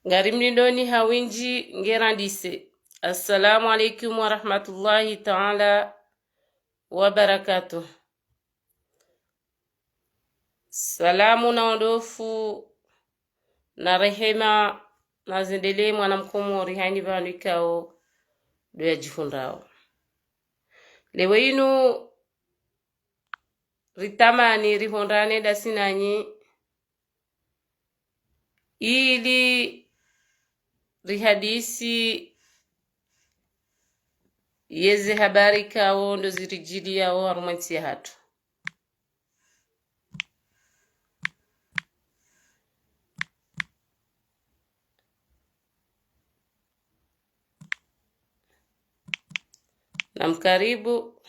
Ngarimlindoni hawinji ngerandise. Assalamu alaikum wa rahmatullahi ta'ala wa barakatuh. Salamu na ondofu na rehema na zendele mwana mkomori haini vanikao do ya jifundao. Lewe inu ritamani rihondane da sinanyi ili rihadisi yeze habari kao ndo zirijili yao harumanti ya hatu. Na mkaribu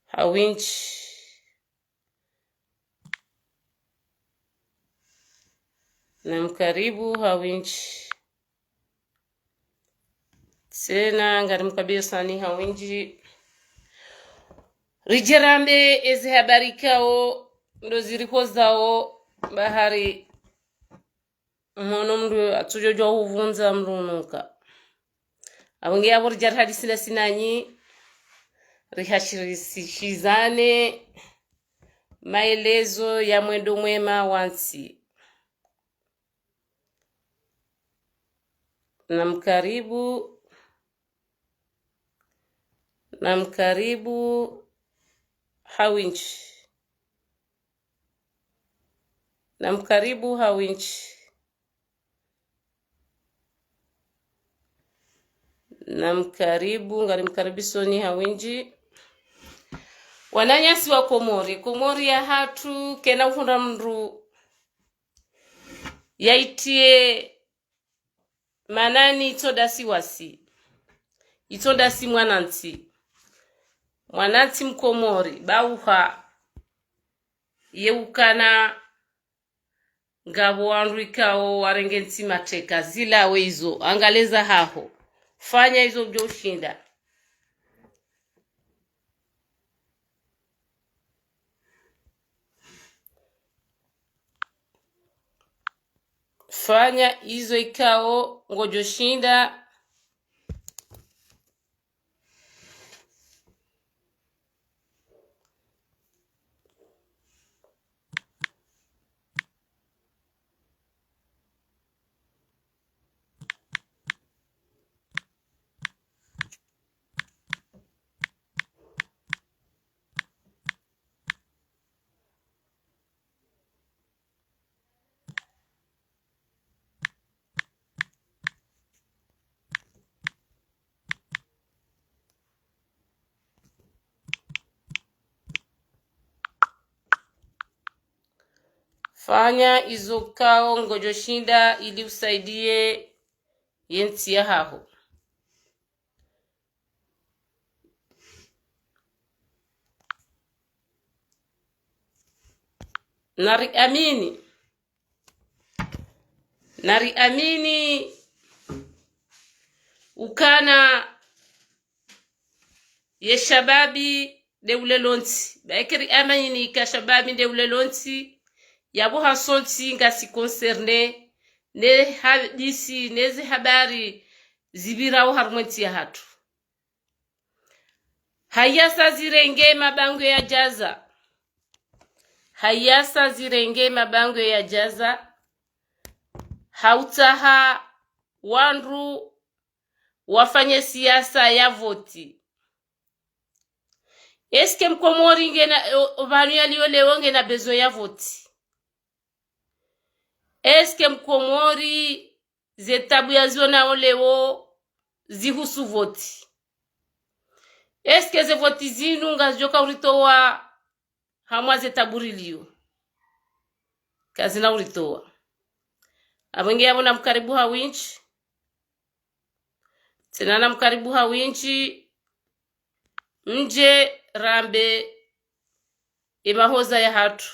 hawinchi na mkaribu hawinchi tena ngari mkabisa ni hawinchi rijerambe eze habari kao ndo ziriko zao bahari mwono mdu atujojwa huvunza mrunuka awenge yabo rijar hadisi la sinanyi rihashirishizane maelezo ya mwendo mwema wansi na mkaribu hawinchi na mkaribu hawinchi na mkaribu ngari mkaribisoni hawinji wananyasi wa Komori ya hatu kena ufunda mndu yaitie manani itodasi wasi itodasi mwananti mkomori bauha yeukana ngabo wandu ikao warengenti mateka zilawe hizo angaleza haho fanya hizo bjo ushinda fanya hizo ikao ngojo shinda fanya izo kao ngojo shinda ili usaidie yenti ya haho. Nari amini ukana ye shababi de ulelonti baekeri amini ka shababi de ulelonti yabo hasonti ngasi concerne ne hadisi neze habari zibirao harumenti ya hatu hayasa zirenge mabango ya jaza hautaha wandru wafanye siasa ya voti. Eske mkomori ngena vanu yaliyolewo ngena bezo ya voti? Eske mkomori zetabu ya zona olewo zihusu voti? Eske ze voti zinu ngazoka uritowa hamwa zetaburilio kazina uritowa abenge yabo na mkaribu hawinchi tena na mkaribu hawinchi mje rambe imahoza ya hatu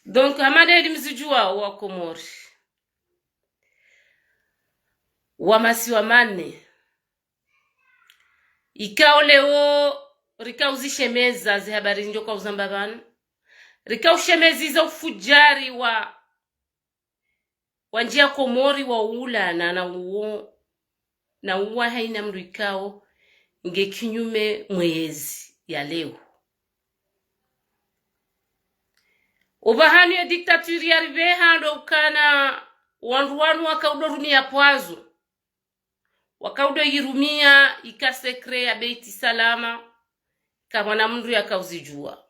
Donc hamada elimzijua wa Komori wa masiwa manne ikao leo rikauzishe meza zi habari njoka uzambabana rikaushemezi za ufujari wa njia Komori wa ulana na uwa haina mru ikao nge kinyume mwezi ya leo ubahanu ya diktaturi ya ribehando ukana wandru wakaudorumia pwazo wakaudo yirumia ikasekre ya beiti salama kabana mndu yakauzijua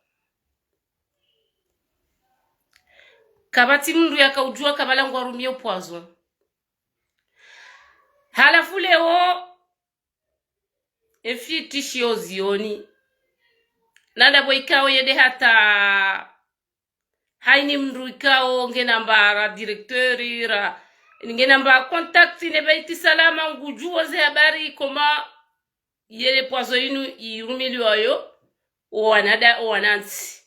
kabati mndu yakaujua kabalangu warumia pwazo halafu leo efitishio zioni nanda boikao yede hata haini mndu ikao ngenamba directeur ra ngenamba contact ne baiti salama ngujua ze habari koma yele pwazo inu irumiliwayo wanansi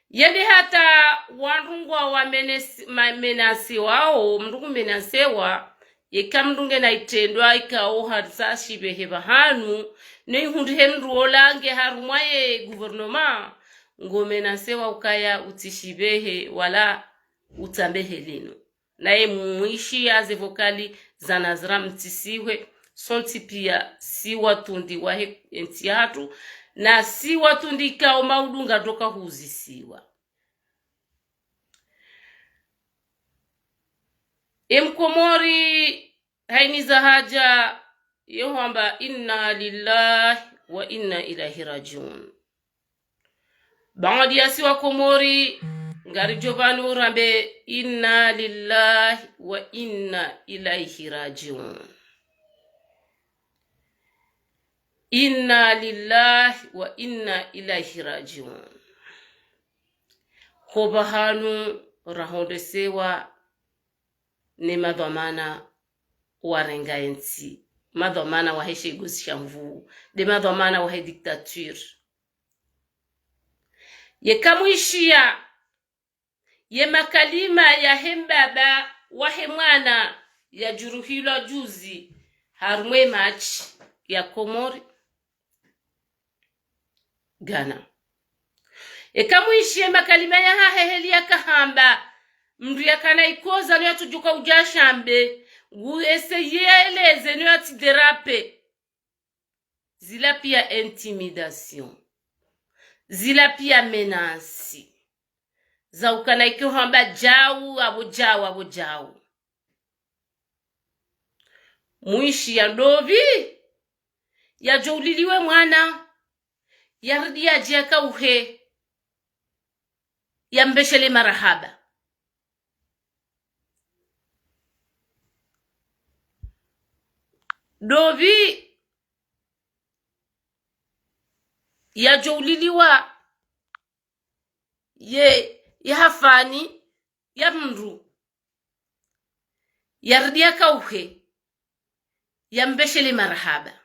yede hata wandungwa wa menasi wao mndungu menasewa yekamndunge na itendwa ikao hadza shibehe bahanu ne hundu hendu olange harumwaye gouvernement ngomenasewa ukaya utishibehe wala utambehe lino naye muishi aze vokali za nazra mtisiwe sonti pia si watundi wahe entiatu na si watundi kao maudunga doka huzisiwa Komori hainiza haja yohamba inna lillahi wa inna ilahi rajiun baadi yasi wa Komori ngari jobanu rambe inna lillahi wa inna ilaihi rajiun inna lillahi wa inna ilaihi rajiun kobahanu rahondesewa ne madhamana warenga ensi madhamana wa heshe gushamvu de madhamana wa dictature ye kamuishia ye makalima ya hembaba wa hemwana ya juruhilo juzi harumwe match ya Komori Ghana kamuishia makalima ya haheli ya kahamba mndu yakana ikoza leo tujuka ujashambe eseyeleze leo atiderape zila pia intimidation zila pia menasi za ukana ikihamba abo jau muishi ya ndovi ya jouliliwe mwana yardi ya jeka uhe ya mbeshele marahaba dovi ya jouliliwa ya hafani ya mndu yardi ya kauhe ya mbeshele marahaba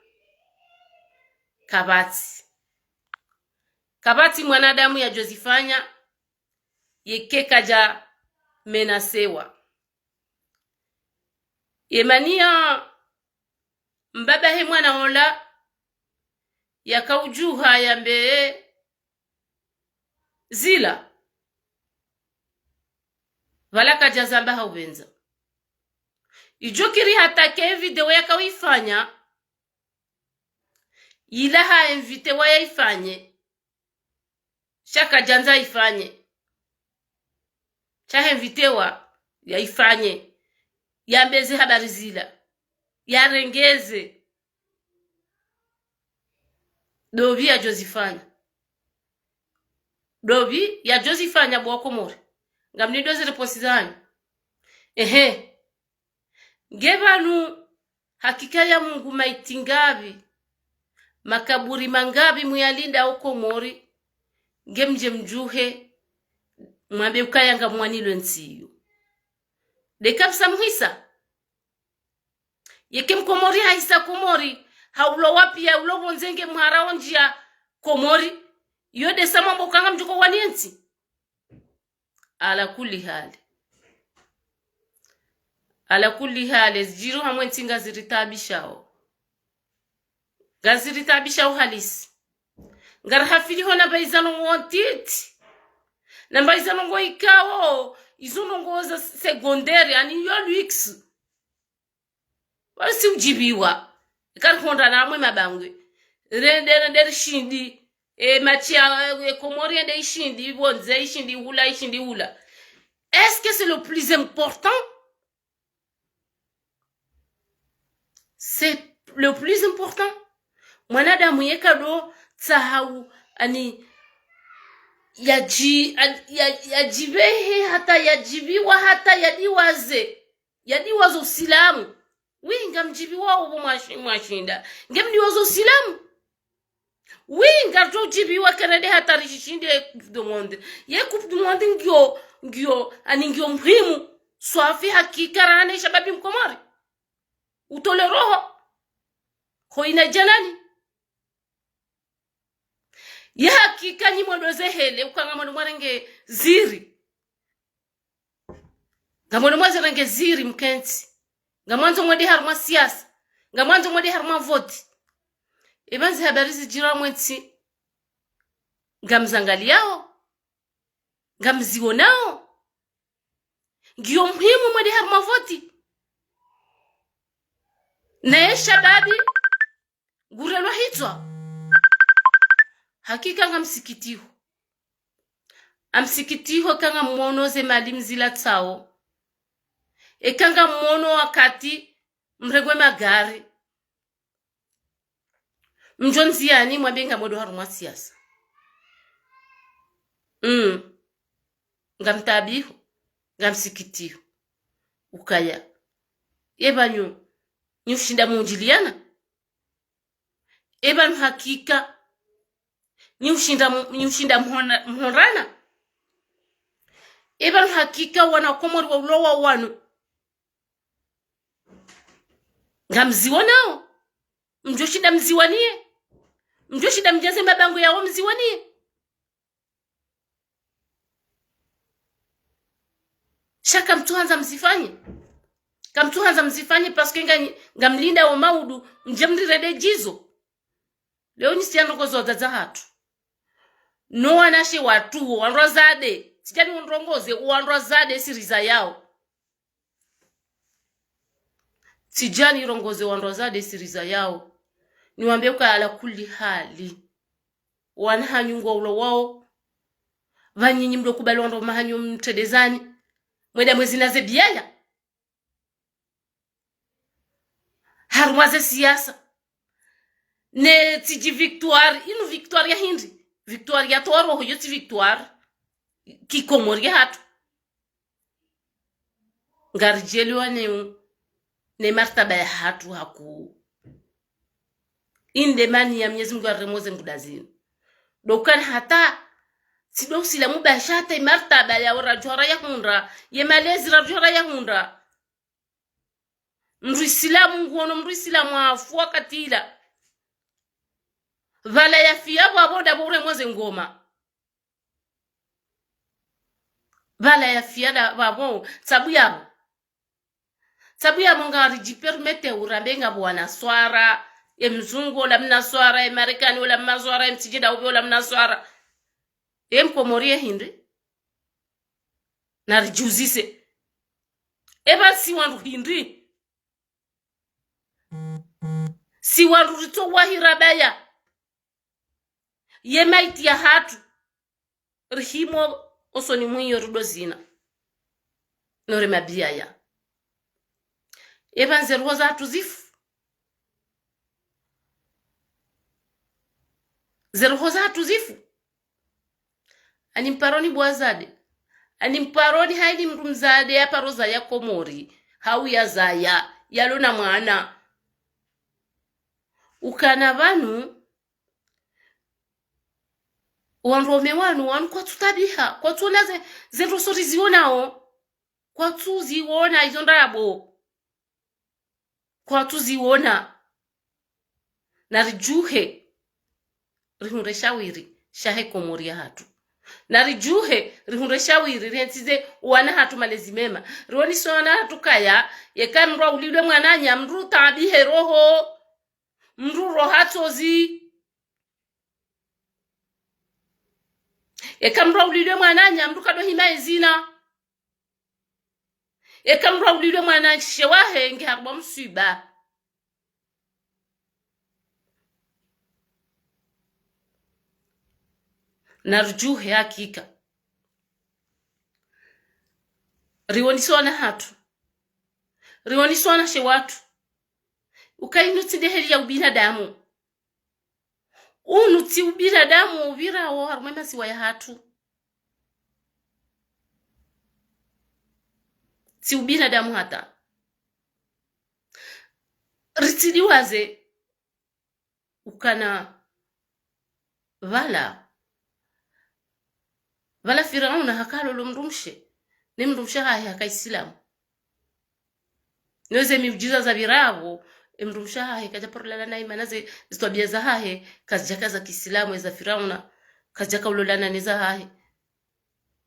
kabati mwanadamu ya jozifanya yekeka ja menasewa yemania mbaba he mwana hola yakaujuha yambe zila wala kajazamba haubenza ijokiri hatake video yakawifanya ilaha invite wa yaifanye shaka janza ifanye cha invitewa yaifanye yambeze habari zila yarengeze dovi ya Josifanya bwa Komori ngamni doze reposizani ngebanu hakika ya Mungu maitingavi makaburi mangabi muyalinda au Komori ngemje mjuhe mwambe ukayanga mwanilo nsiyo dekapsa muhisa yeke Komori haisa Komori haulo wapi ya ulo wonzenge mharaonjia Komori yode sama mbokanga mjuko waniensi ala kulli hali zijiru hamwe ntinga ziritabishao gaziritabishao halisi ngar hafili hona baizano ngontiti na baizano ngo ikawo izono ngoza secondaire ani yo lux wasi ujibiwa kar honda na amwe mabangwe rende shindi machia Comores de shindi bonze shindi hula. Est-ce que c'est le plus important? C'est le plus important. Mwanadamu yekado tsahau ani yajibehe hata yajibiwa hata yadiwazo silamu winga mjibiwa ubo mwashinda ngemdiwazo silamu winga to jibiwa kanade hata rishinde do monde ye coupe du monde ngyo ani ngyo mhimu swafi hakika rane shababi mkomori utole roho hoina janani ya hakika ni mwandoze hele ukanga mwandu mwarenge ziri ngamwandu mwarenge ziri mkenzi ngamwanzo mwadi harma siasa ngamwanzo mwadi harma voti ibanzi habari zijira mwenzi ngamzangaliao ngamzionao ngiyo muhimu mwadi harma voti na shababi gurelwa hitwa hakika amsikitiho kanga mwono ze mali mzila tsao ekanga mwono wakati mregwe magari mjonziani mwabenga modo harumwa siasa ngamtabiho ngamsikitiho ukaya ebanyo nyushinda munjiliana eban hakika nyushinda mhorana eban hakika wana Comores wa ulowa wanu ngamziwanao mjoshinda mziwanie mjoshinda mjaze mabango yao mziwanie shaka mtuanza msifanye paske ngamlinda wa maudu mjamrirede jizo leo nisiano kozo za hatu no wanashe watu wanrozade sijani wanrongoze wanrozade siriza yao sijani rongoze wanrozade siriza yao niwaambie kwa ala kulli hali wanahanyungwa ulo wao vanyinyi mdo kubalondo mahanyu mtedezani mweda mwezi naze biaya harwaze siasa ne tiji victoire inu victoire ya hindi victoire ya toro hoyo ti victoire ki Comores ya hatu ngarjeliwa ne martaba ya hatu haku inde mani ya Mwenyezi Mungu aremoze ngudazini dokan hata sido silamu bashata martaba ya rajora ya hunda ye malezi rajora ya hunda mrisilamu ngono mrisilamu afwa katila vala ya fiabo aboda bore moze ngoma vala ya fiada babo sabu yabo ngari jipermete urabenga bwana swara ya mzungu la mnaswara ya Marekani wala mnaswara ya mtijida ubi wala mnaswara ya Comores hindi narijuzise eba si wandu hindi si wandu rito wahirabaya ye maiti ya hatu rihimo osoni mwiyo rudozina nore mabiaya eba nzeruwa hatu zifu animparoni bwazade animparoni haidi mtu mzade ya paroza ya Comores hau ya zaya yalona mwana ukana vanu wanrome wanu kwa tutabiha kwa tunaze zendo sori zionao kwa tuziona izondabo kwa tuziona na rijuhe rinureshawiri shahe Comores ya hatu na rijuhe rihundeshawiri rihensize wana hatu malezi mema roni sona hatu kaya yekamrwa ulilwe mwananya mru tabihe roho mru rohatozi yekamrwa ulilwe mwananya mru kado himaezina yekamrwa ulilwe mwananya shewahe nge harba msuiba narjuhe hakika riwonisona hatu riwonisona she watu ukainuti deheli ya ubinadamu unuti ubinadamu ubirawo harumema siwa ya hatu si ubinadamu hata ritidiwaze ukana vala Firauna hakalo lumrumshe ni mrumshe haya hakaisilamu noze miujiza za viravo mrumshe haya kaja porlala na imana zitwabia za haya kazijaka za Kiislamu za Firauna kazijaka ulolana ni za haya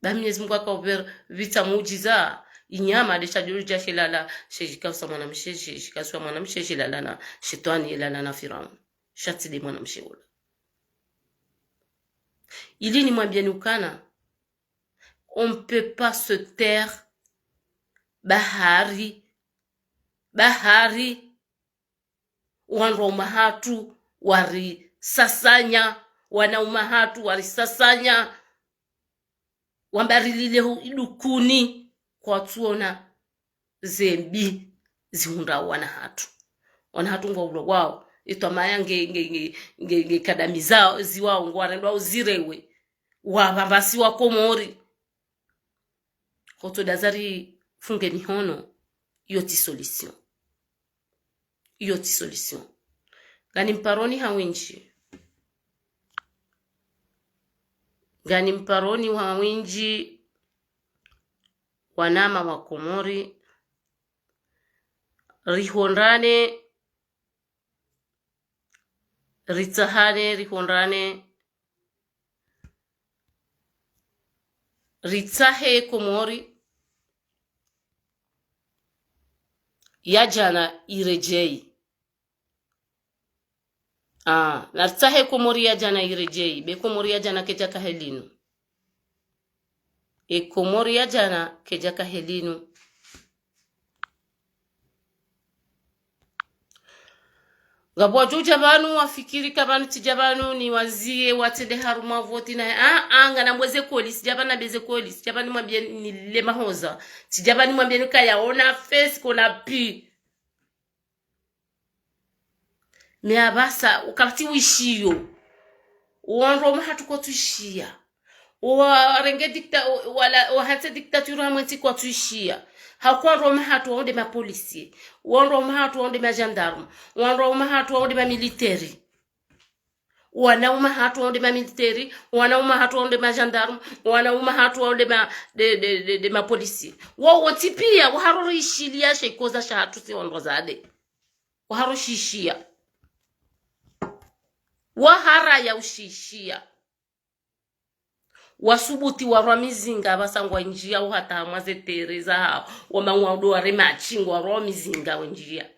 ba Mwenyezi Mungu akaober vita muujiza inyama alishajuja shilala shejika usamana msheje shikaswa mwana msheje lala na shetani lala na Firauna shatidi mwana msheula ili ni mwambieni ukana on ne peut pas se taire bahari wanromahatu wari sasanya wanaumahatu wari sasanya wambarilile idukuni kwa tuona zembi zihunda wanahatu ngwa ulo wao itwa mayange kadamizao ziwao ngwarendwa uzirewe wabambasi wa Komori koto dazari funge mihono yoti solution gani mparoni hawinji wanama wa Komori rihondane ritahane rihondane ritahe Komori yajana irejei na ritahe Komori yajana irejei be Komori yajana kejaka helinu Komori yajana kejaka helinu Gabwa juja banu wafikiri kabanu tijabanu ni wazie watende haruma voti na anga na mweze kolis jabana beze kolis jabani mwambie ni lema hoza tijabani mwambie nuka yaona face kona pi miabasa ukati wishiyo uonro mahatuko tuishia warenge dikta wala hata diktatura mwenti kwa tuishia hakuwa roma hatu waonde ma polisi roma hatu waonde ma gendarme roma hatu waonde ma military wanauma hatu waonde ma military wanauma hatu waonde ma gendarme wanauma hatu waonde ma de ma polisi wao tipia waharo ishilia shekoza shatu si ondozade waharo shishia wahara ya ushishia wasubuti waramizinga basangwa njia uhata amaze tereza wamangwado waremachi waramizinga wenjia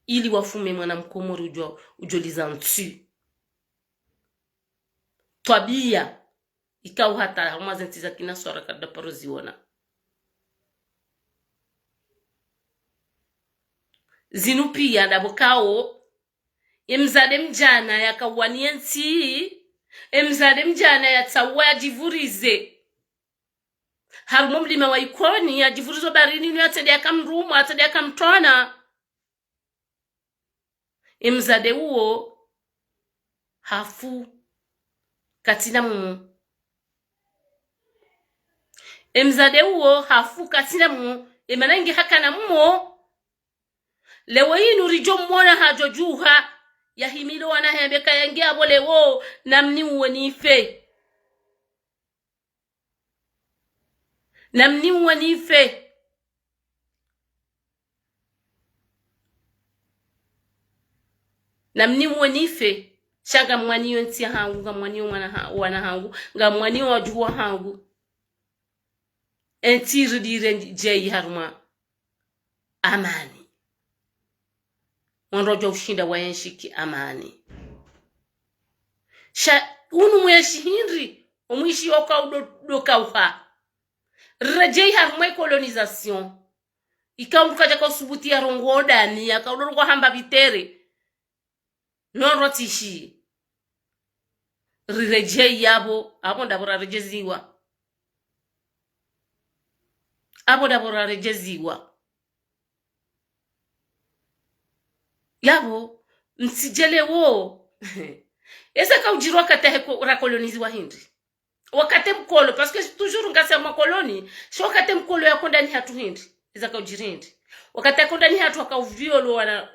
ili wafume mwana Mkomori ujoliza ntu twabia ikau hata amaze ntiza kina swara kada paroziona zinupia ndabokao emzade mjana yakawania nti emzade mjana yatsawa yajivurize harumo mlima wa Ikoni yajivurizo barini ni atende akamrumu atende akamtona emzade uo hafu katina mumu emzade uo hafu katina mumu emanangi hakana mumo lewe inu rijo mwona hajojuha yahimilo wanahembeka yangia bole wo namni uwanife Shanga mwaniyo nti hangu, nga mwaniyo wana hangu, nga mwaniyo wajuwa hangu. Enti ridire jeyi haruma. Amani. Wanroja ushinda wayenshiki amani. Unu mweshi hindri. Omwishi yoka udoka uha. Rejei haruma colonisation. Ikaunduka jaka subuti ya rongo dani. Yaka udoroko hamba bitere. Non rotishi. Rejei yabo. Abo ndabura rejeziwa. Abo ndabura rejeziwa. Yabo. Msijele wo. Esa ka ujirwa kate rakolonizi wa hindi. Wakate mkolo. Parce que toujours ngasi ya makoloni. Si wakate mkolo ya konda ni hatu hindi. Esa ka ujirindi. Wakati konda ni hatu haka uviolo wana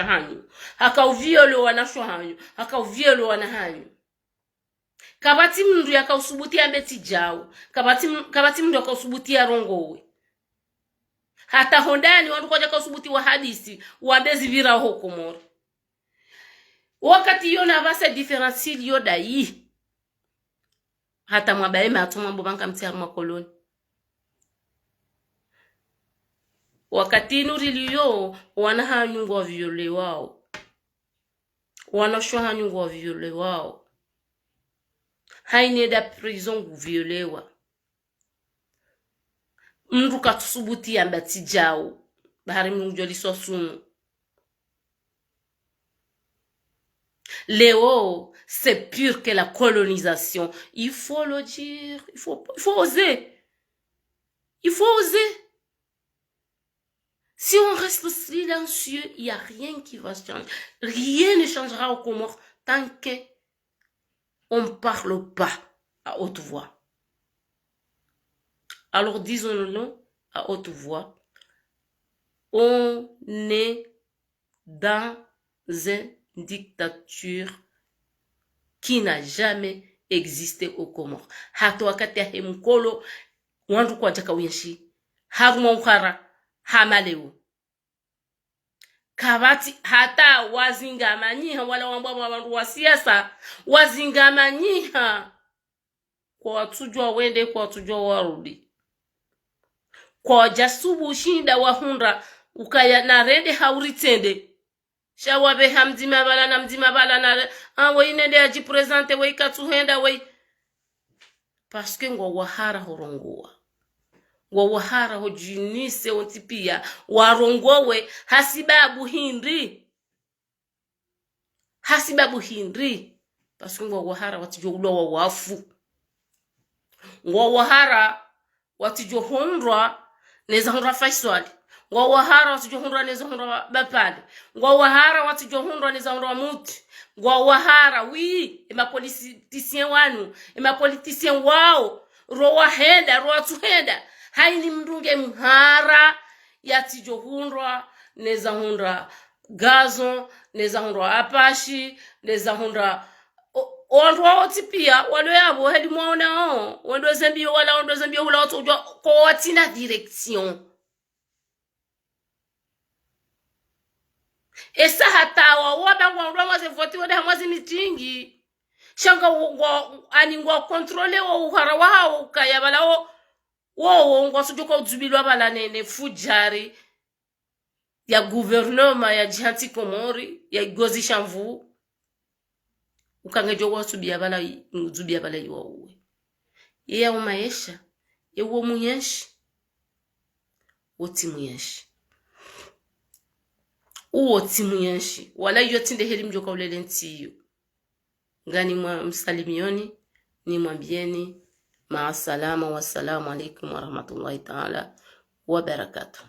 hanyu. Haka uviolo wana hanyu. Haka uviolo wana hanyu. Kabati mndu yaka usubuti ya beti jao. Kabati mndu yaka usubuti ya rongowe. Hata hondani wandu kwa jaka usubuti wa hadisi. Wabezi vira ho Comores. Wakati yona basa diferensi yoda yi. Hata mwabaye matuma mbobanka mtiaru makoloni. Wakati nuriliyo wana hanyu wa viole wao. Wana shwa hanyu wa viole wao. Haine da prison guviolewa. Mndu katusubuti ya mbati jao. Bahari mnujoli sosumu. Léo, c'est pire que la colonisation. Il faut le dire. Il faut oser. Il faut oser. Si on reste silencieux, il n'y a rien qui va changer. Rien ne changera au Comores tant qu'on ne parle pas à haute voix. Alors disons-le à haute voix. On est dans une dictature qui n'a jamais existé au Comores. Hato wakati ya mkolo wandu kwa jaka uyenshi. Haguma ukara hamaleu. Kabati hata wazinga manyiha wala wandu wa siasa wazinga manyiha kwa watujwa wende kwa watujwa warudi. Kwa jasubu shinda wahundra ukaya na rende hauritende. Shawabe hamdima bala na mdima bala na we inende aji presente we ikatuhenda we. Parce que ngwa wahara horongoa. Ngwa wahara hojinise ontipia warongowe hasibabu hindri. Hasibabu hindri. Parce que ngwa wahara watijo ulo wafu. Ngwa wahara watijo hundra neza hundra faiswali. Ngwa wahara watijo hundra neza hundra bapali. Ngwa wahara watijo hundra neza hundra muti. Ngwa wahara wii ema politisien wanu ema politisien wao roa henda roa tuhenda haini mdunge mhara yatijo hundra neza hundra gazon neza hundra apashi neza hundra wandu wao tipia walo yabo heli mwaona wando zambio wala wando zambio hula watu ujua kwa watina direction. Esa hata waba wandu waze voti wada hamazi mitingi. Shanga aningwa kontrole wa uhara wao ukaya bala wo ngwa sujuko udzubilo bala nene fujari ya gouvernement ya jihanti Comores ya gozi shamvu. Ukangejo wasubia bala uzubia bala iwawe. Yeye umaesha yewo munyeshi woti munyeshi uwo timunyeshi wala yotinde heli mjoka ulele ntiyo ngani mwa msalimioni ni mwambieni maasalama wassalamu alaikum warahmatullahi ta'ala wa barakatuh.